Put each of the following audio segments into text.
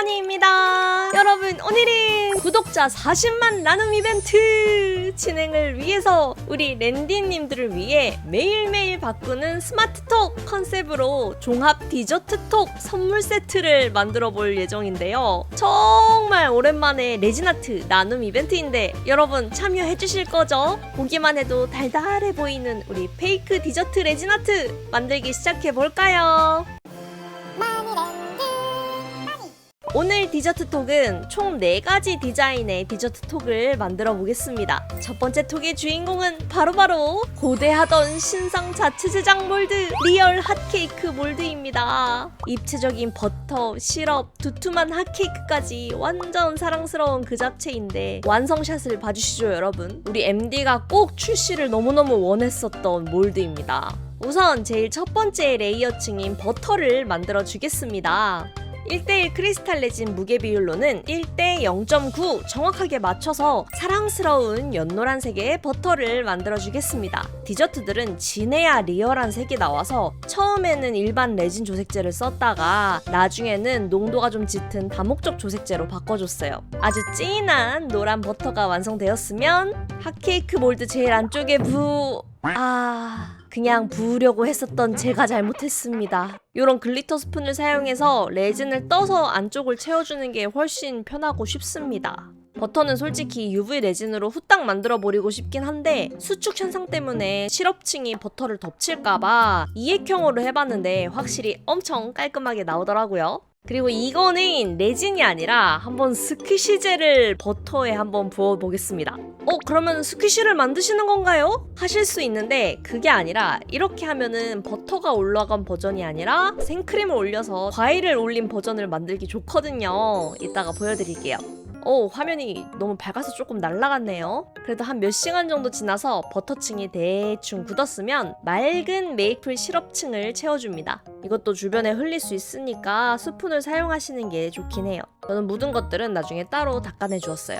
하니입니다. 여러분, 오늘은 구독자 40만 나눔 이벤트 진행을 위해서 우리 랜디님들을 위해 매일매일 바꾸는 스마트톡 컨셉으로 종합 디저트톡 선물 세트를 만들어 볼 예정인데요. 정말 오랜만에 레진아트 나눔 이벤트인데 여러분 참여해 주실 거죠? 보기만 해도 달달해 보이는 우리 페이크 디저트 레진아트 만들기 시작해 볼까요? 오늘 디저트 톡은 총 4가지 디자인의 디저트 톡을 만들어 보겠습니다. 첫 번째 톡의 주인공은 바로바로 고대하던 신상 자체 제작 몰드 리얼 핫케이크 몰드입니다. 입체적인 버터, 시럽, 두툼한 핫케이크까지 완전 사랑스러운 그 자체인데 완성샷을 봐주시죠 여러분. 우리 MD가 꼭 출시를 너무너무 원했었던 몰드입니다. 우선 제일 첫 번째 레이어층인 버터를 만들어 주겠습니다. 1:1 크리스탈 레진 무게 비율로는 1대 0.9 정확하게 맞춰서 사랑스러운 연노란색의 버터를 만들어 주겠습니다. 디저트들은 진해야 리얼한 색이 나와서 처음에는 일반 레진 조색제를 썼다가 나중에는 농도가 좀 짙은 다목적 조색제로 바꿔줬어요. 아주 진한 노란 버터가 완성되었으면 핫케이크 몰드 제일 안쪽에 그냥 부으려고 했었던 제가 잘못했습니다. 이런 글리터 스푼을 사용해서 레진을 떠서 안쪽을 채워주는 게 훨씬 편하고 쉽습니다. 버터는 솔직히 UV 레진으로 후딱 만들어 버리고 싶긴 한데 수축 현상 때문에 시럽층이 버터를 덮칠까봐 이액형으로 해봤는데 확실히 엄청 깔끔하게 나오더라고요. 그리고 이거는 레진이 아니라 한번 스퀴시젤을 버터에 한번 부어보겠습니다. 그러면 스퀴시를 만드시는 건가요? 하실 수 있는데 그게 아니라 이렇게 하면은 버터가 올라간 버전이 아니라 생크림을 올려서 과일을 올린 버전을 만들기 좋거든요. 이따가 보여드릴게요. 화면이 너무 밝아서 조금 날아갔네요. 그래도 한 몇 시간 정도 지나서 버터층이 대충 굳었으면 맑은 메이플 시럽층을 채워줍니다. 이것도 주변에 흘릴 수 있으니까 스푼을 사용하시는 게 좋긴 해요. 저는 묻은 것들은 나중에 따로 닦아내 주었어요.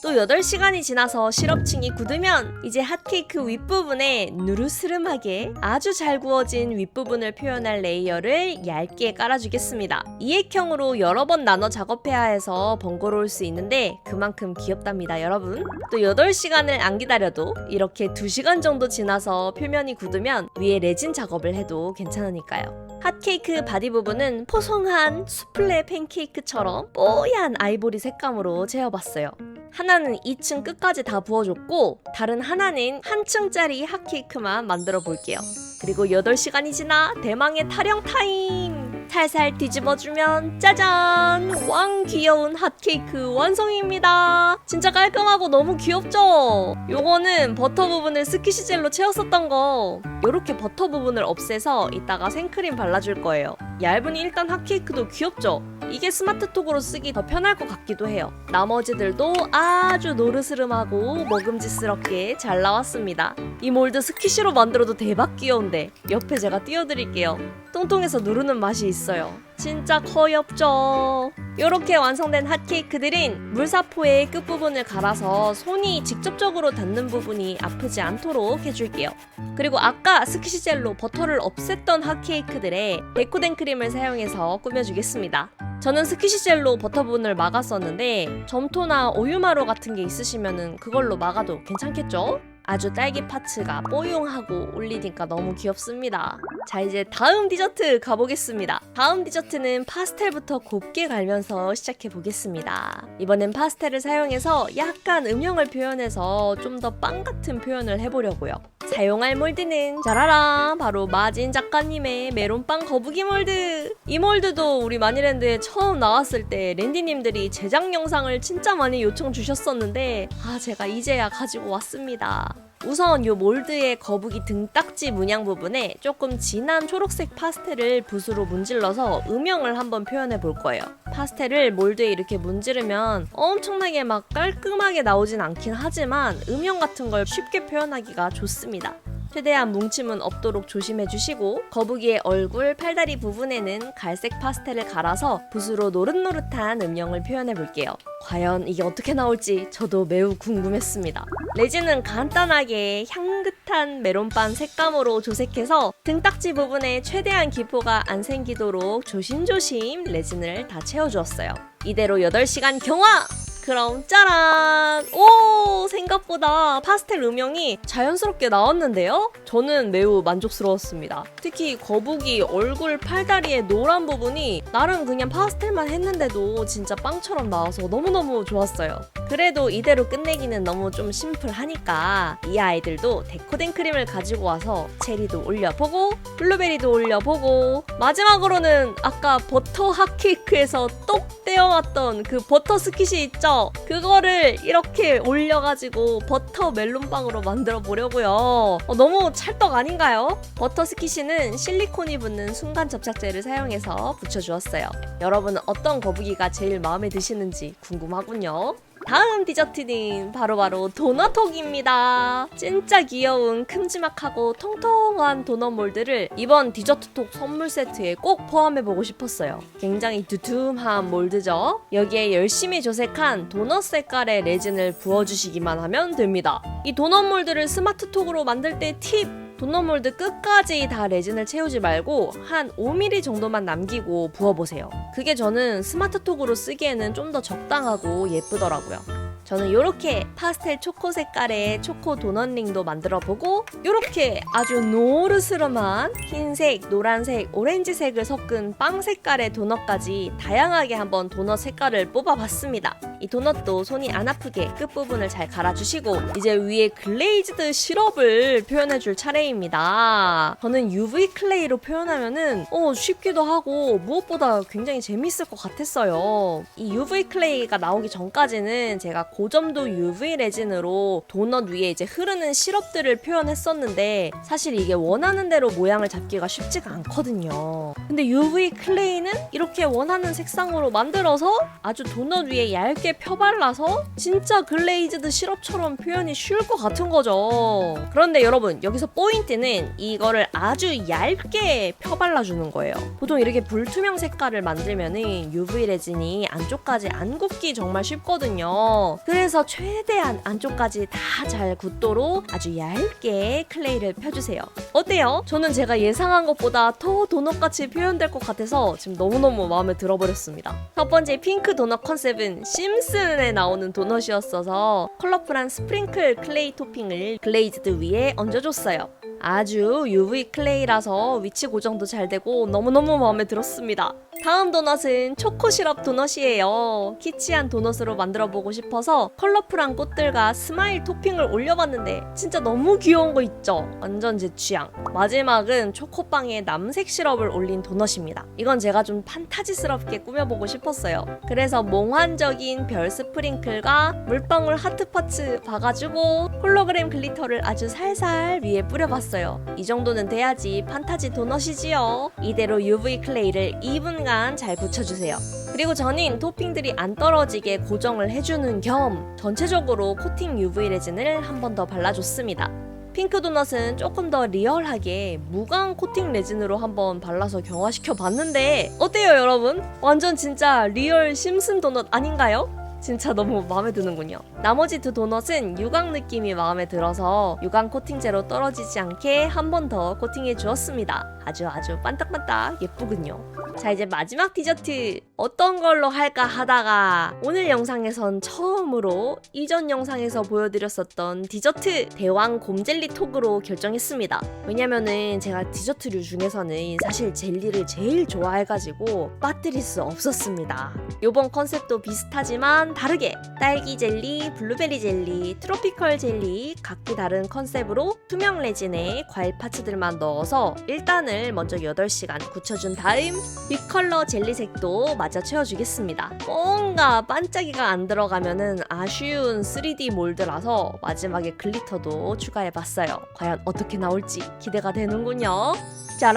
또 8시간이 지나서 시럽층이 굳으면 이제 핫케이크 윗부분에 누르스름하게 아주 잘 구워진 윗부분을 표현할 레이어를 얇게 깔아주겠습니다. 이액형으로 여러 번 나눠 작업해야 해서 번거로울 수 있는데 그만큼 귀엽답니다 여러분. 또 8시간을 안 기다려도 이렇게 2시간 정도 지나서 표면이 굳으면 위에 레진 작업을 해도 괜찮으니까요. 핫케이크 바디 부분은 포송한 수플레 팬케이크처럼 뽀얀 아이보리 색감으로 채워봤어요. 하나는 2층 끝까지 다 부어줬고 다른 하나는 한 층짜리 핫케이크만 만들어 볼게요. 그리고 8시간이 지나 대망의 타령 타임! 살살 뒤집어주면 짜잔! 왕 귀여운 핫케이크 완성입니다. 진짜 깔끔하고 너무 귀엽죠? 요거는 버터 부분을 스퀴시젤로 채웠었던 거. 요렇게 버터 부분을 없애서 이따가 생크림 발라줄 거예요. 얇으니 일단 핫케이크도 귀엽죠? 이게 스마트톡으로 쓰기 더 편할 것 같기도 해요. 나머지들도 아주 노르스름하고 먹음직스럽게 잘 나왔습니다. 이 몰드 스퀴시로 만들어도 대박 귀여운데 옆에 제가 띄워드릴게요. 통통해서 누르는 맛이 있어요. 진짜 커엽죠? 이렇게 완성된 핫케이크들은 물사포의 끝부분을 갈아서 손이 직접적으로 닿는 부분이 아프지 않도록 해줄게요. 그리고 아까 스퀴시젤로 버터를 없앴던 핫케이크들에 데코덴 크림을 사용해서 꾸며주겠습니다. 저는 스퀴시젤로 버터 부분을 막았었는데 점토나 오유마루 같은 게 있으시면 그걸로 막아도 괜찮겠죠? 아주 딸기 파츠가 뽀용하고 올리니까 너무 귀엽습니다. 자, 이제 다음 디저트 가보겠습니다. 다음 디저트는 파스텔부터 곱게 갈면서 시작해보겠습니다. 이번엔 파스텔을 사용해서 약간 음영을 표현해서 좀 더 빵 같은 표현을 해보려고요. 사용할 몰드는 짜라란 바로 마진 작가님의 메론빵 거북이 몰드. 이 몰드도 우리 마니랜드에 처음 나왔을 때 랜디님들이 제작 영상을 진짜 많이 요청 주셨었는데 제가 이제야 가지고 왔습니다. 우선 이 몰드의 거북이 등딱지 문양 부분에 조금 진한 초록색 파스텔을 붓으로 문질러서 음영을 한번 표현해 볼 거예요. 파스텔을 몰드에 이렇게 문지르면 엄청나게 막 깔끔하게 나오진 않긴 하지만 음영 같은 걸 쉽게 표현하기가 좋습니다. 최대한 뭉침은 없도록 조심해주시고 거북이의 얼굴, 팔다리 부분에는 갈색 파스텔을 갈아서 붓으로 노릇노릇한 음영을 표현해볼게요. 과연 이게 어떻게 나올지 저도 매우 궁금했습니다. 레진은 간단하게 향긋한 메론빵 색감으로 조색해서 등딱지 부분에 최대한 기포가 안 생기도록 조심조심 레진을 다 채워주었어요. 이대로 8시간 경화! 그럼 짜란! 오, 생각보다 파스텔 음영이 자연스럽게 나왔는데요? 저는 매우 만족스러웠습니다. 특히 거북이 얼굴 팔다리의 노란 부분이 나름 그냥 파스텔만 했는데도 진짜 빵처럼 나와서 너무너무 좋았어요. 그래도 이대로 끝내기는 너무 좀 심플하니까 이 아이들도 데코된 크림을 가지고 와서 체리도 올려보고 블루베리도 올려보고 마지막으로는 아까 버터 핫케이크에서 똑 떼어왔던 그 버터 스킷이 있죠? 그거를 이렇게 올려가지고 버터 멜론빵으로 만들어 보려고요. 너무 찰떡 아닌가요? 버터 스키시는 실리콘이 붙는 순간 접착제를 사용해서 붙여주었어요. 여러분은 어떤 거북이가 제일 마음에 드시는지 궁금하군요. 다음 디저트는 바로 도넛톡입니다. 진짜 귀여운 큼지막하고 통통한 도넛 몰드를 이번 디저트톡 선물 세트에 꼭 포함해보고 싶었어요. 굉장히 두툼한 몰드죠. 여기에 열심히 조색한 도넛 색깔의 레진을 부어주시기만 하면 됩니다. 이 도넛 몰드를 스마트톡으로 만들 때 팁! 도넛 몰드 끝까지 다 레진을 채우지 말고 한 5mm 정도만 남기고 부어보세요. 그게 저는 스마트톡으로 쓰기에는 좀 더 적당하고 예쁘더라고요. 저는 이렇게 파스텔 초코 색깔의 초코 도넛 링도 만들어보고 이렇게 아주 노르스름한 흰색, 노란색, 오렌지색을 섞은 빵 색깔의 도넛까지 다양하게 한번 도넛 색깔을 뽑아봤습니다. 이 도넛도 손이 안 아프게 끝부분을 잘 갈아주시고 이제 위에 글레이즈드 시럽을 표현해줄 차례입니다. 저는 UV 클레이로 표현하면은 쉽기도 하고 무엇보다 굉장히 재밌을 것 같았어요. 이 UV 클레이가 나오기 전까지는 제가 고점도 UV 레진으로 도넛 위에 이제 흐르는 시럽들을 표현했었는데 사실 이게 원하는 대로 모양을 잡기가 쉽지가 않거든요. 근데 UV 클레이는 이렇게 원하는 색상으로 만들어서 아주 도넛 위에 얇게 펴발라서 진짜 글레이즈드 시럽처럼 표현이 쉬울 것 같은 거죠. 그런데 여러분 여기서 포인트는 이거를 아주 얇게 펴발라주는 거예요. 보통 이렇게 불투명 색깔을 만들면은 UV 레진이 안쪽까지 안 굳기 정말 쉽거든요. 그래서 최대한 안쪽까지 다 잘 굳도록 아주 얇게 클레이를 펴주세요. 어때요? 저는 제가 예상한 것보다 더 도넛같이 표현될 것 같아서 지금 너무너무 마음에 들어버렸습니다. 첫 번째 핑크 도넛 컨셉은 심슨에 나오는 도넛이었어서 컬러풀한 스프링클 클레이 토핑을 글레이즈드 위에 얹어줬어요. 아주 UV 클레이라서 위치 고정도 잘 되고 너무너무 마음에 들었습니다. 다음 도넛은 초코 시럽 도넛이에요. 키치한 도넛으로 만들어보고 싶어서 컬러풀한 꽃들과 스마일 토핑을 올려봤는데 진짜 너무 귀여운 거 있죠? 완전 제 취향. 마지막은 초코빵에 남색 시럽을 올린 도넛입니다. 이건 제가 좀 판타지스럽게 꾸며보고 싶었어요. 그래서 몽환적인 별 스프링클과 물방울 하트 파츠 봐가지고 홀로그램 글리터를 아주 살살 위에 뿌려봤어요. 이 정도는 돼야지 판타지 도넛이지요. 이대로 UV 클레이를 2분간 잘 붙여주세요. 그리고 저는 토핑들이 안 떨어지게 고정을 해주는 겸 전체적으로 코팅 UV 레진을 한 번 더 발라줬습니다. 핑크 도넛은 조금 더 리얼하게 무광 코팅 레진으로 한번 발라서 경화시켜 봤는데 어때요 여러분? 완전 진짜 리얼 심슨 도넛 아닌가요? 진짜 너무 마음에 드는군요. 나머지 두 도넛은 유광 느낌이 마음에 들어서 유광 코팅제로 떨어지지 않게 한 번 더 코팅해 주었습니다. 아주 반딱반딱 예쁘군요. 자, 이제 마지막 디저트 어떤 걸로 할까 하다가 오늘 영상에선 처음으로 이전 영상에서 보여드렸었던 디저트 대왕 곰젤리 톡으로 결정했습니다. 왜냐면은 제가 디저트류 중에서는 사실 젤리를 제일 좋아해가지고 빠뜨릴 수 없었습니다. 요번 컨셉도 비슷하지만 다르게 딸기 젤리, 블루베리 젤리, 트로피컬 젤리 각기 다른 컨셉으로 투명 레진에 과일 파츠들만 넣어서 1단을 먼저 8시간 굳혀준 다음 빅컬러 젤리색도 맞아 채워주겠습니다. 뭔가 반짝이가 안 들어가면은 아쉬운 3D 몰드라서 마지막에 글리터도 추가해봤어요. 과연 어떻게 나올지 기대가 되는군요.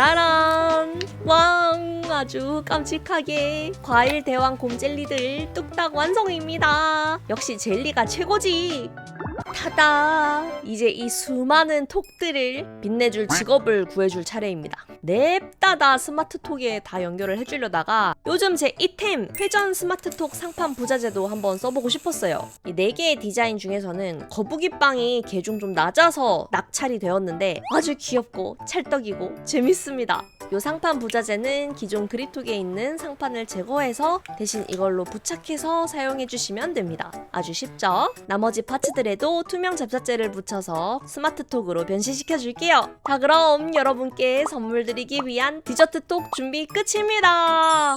짜라란! 왕! 아주 깜찍하게 과일 대왕 곰젤리들 뚝딱 완성입니다. 역시 젤리가 최고지! 타다! 이제 이 수많은 톡들을 빛내줄 직업을 구해줄 차례입니다. 냅다 스마트 톡에 다 연결 연결을 해주려다가 요즘 제 이템 회전 스마트톡 상판 부자재도 한번 써보고 싶었어요. 이 4개의 디자인 중에서는 거북이빵이 개중 좀 낮아서 낙찰이 되었는데 아주 귀엽고 찰떡이고 재밌습니다. 이 상판 부자재는 기존 그립톡에 있는 상판을 제거해서 대신 이걸로 부착해서 사용해주시면 됩니다. 아주 쉽죠? 나머지 파츠들에도 투명 잡사제를 붙여서 스마트톡으로 변신시켜줄게요. 자, 그럼 여러분께 선물 드리기 위한 디저트톡 준비 끝입니다.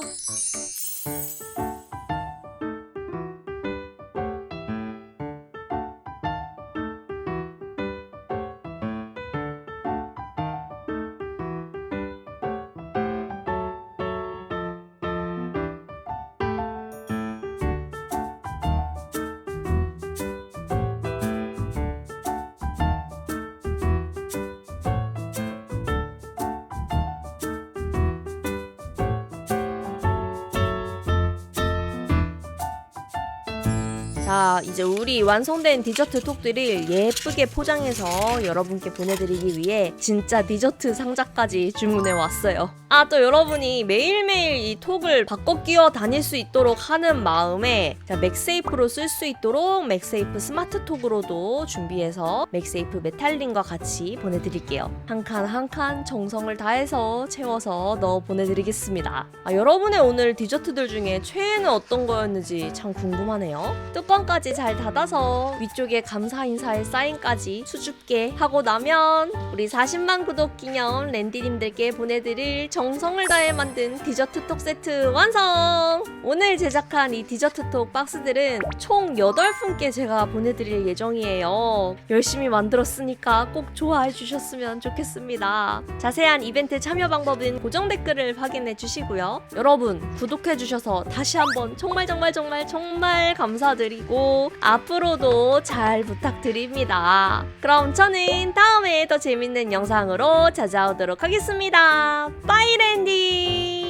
자, 이제 우리 완성된 디저트 톡들을 예쁘게 포장해서 여러분께 보내드리기 위해 진짜 디저트 상자까지 주문해 왔어요. 아, 또 여러분이 매일매일 이 톡을 바꿔 끼워 다닐 수 있도록 하는 마음에 맥세이프로 쓸 수 있도록 맥세이프 스마트 톡으로도 준비해서 맥세이프 메탈린과 같이 보내드릴게요. 한 칸 한 칸 정성을 다해서 채워서 넣어 보내드리겠습니다. 아, 여러분의 오늘 디저트들 중에 최애는 어떤 거였는지 참 궁금하네요. 뚜껑까지 잘 닫아서 위쪽에 감사 인사의 사인까지 수줍게 하고 나면 우리 40만 구독 기념 랜디님들께 보내드릴 정성을 다해 만든 디저트톡 세트 완성! 오늘 제작한 이 디저트톡 박스들은 총 8분께 제가 보내드릴 예정이에요. 열심히 만들었으니까 꼭 좋아해 주셨으면 좋겠습니다. 자세한 이벤트 참여 방법은 고정 댓글을 확인해 주시고요. 여러분 구독해 주셔서 다시 한번 정말 감사드리고 앞으로도 잘 부탁드립니다. 그럼 저는 다음에 더 재밌는 영상으로 찾아오도록 하겠습니다. 빠이 랜디!